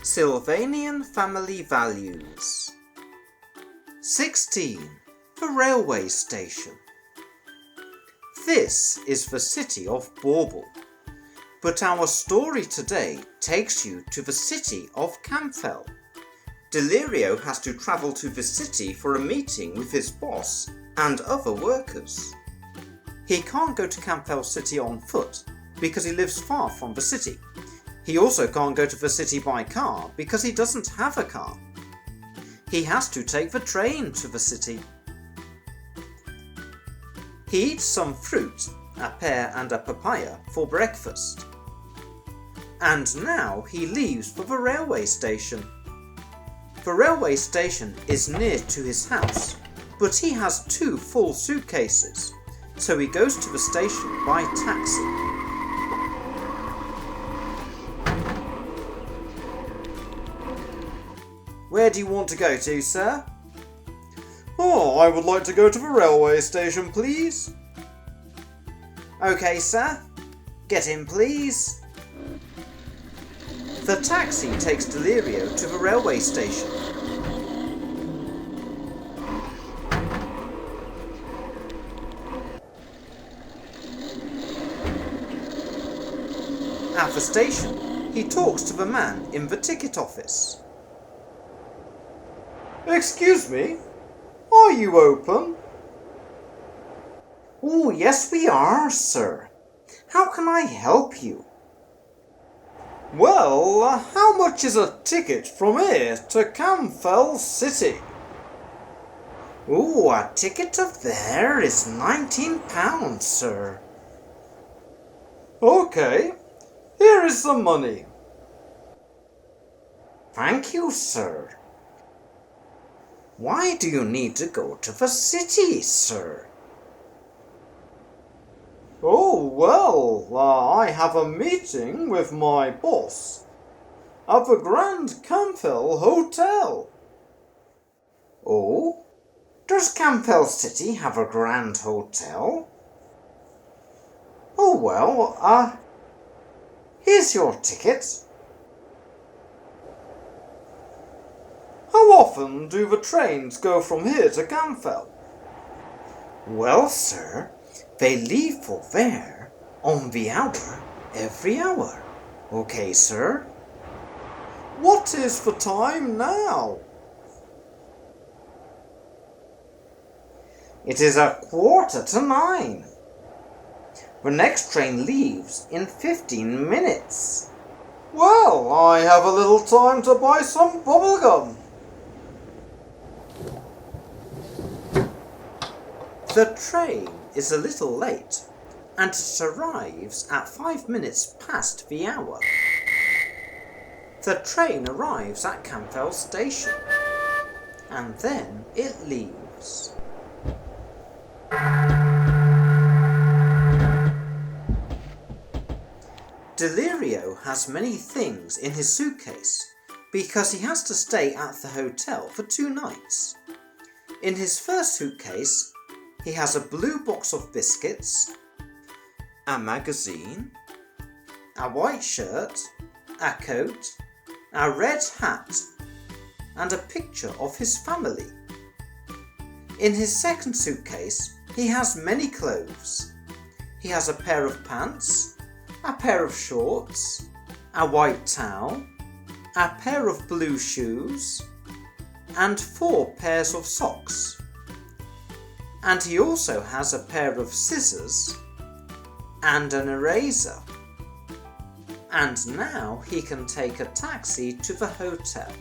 Sylvanian family values. 16. The railway station. This is the city of Bauble, but our story today takes you to the city of Camfell. Delerio has to travel to the city for a meeting with his boss and other workers. He can't go to Camfell City on foot because he lives far from the city. He also can't go to the city by car because he doesn't have a car. He has to take the train to the city. He eats some fruit, a pear and a papaya, for breakfast. And now he leaves for the railway station. The railway station is near to his house, but he has 2 full suitcases, so he goes to the station by taxi. Where do you want to go to, sir? Oh, I would like to go to the railway station, please. OK, sir. Get in, please. The taxi takes Delerio to the railway station. At the station, he talks to the man in the ticket office. Excuse me, are you open? Oh, yes we are, sir. How can I help you? Well, how much is a ticket from here to Camfell City? Oh, a ticket to there is £19, sir. OK, here is the money. Thank you, sir. Why do you need to go to the city, sir? Oh, well, I have a meeting with my boss at the Grand Camfell Hotel. Oh? Does Camfell City have a Grand Hotel? Oh, well, here's your ticket. How often do the trains go from here to Camfell? Well, sir, they leave for there on the hour every hour. OK, sir? What is the time now? It is 9:15. The next train leaves in 15 minutes. Well, I have a little time to buy some bubblegum. The train is a little late, and it arrives at 5 minutes past the hour. The train arrives at Camfell Station, and then it leaves. Delerio has many things in his suitcase because he has to stay at the hotel for 2 nights. In his first suitcase, he has a blue box of biscuits, a magazine, a white shirt, a coat, a red hat, and a picture of his family. In his second suitcase, he has many clothes. He has a pair of pants, a pair of shorts, a white towel, a pair of blue shoes, and 4 pairs of socks. And he also has a pair of scissors and an eraser. And now he can take a taxi to the hotel.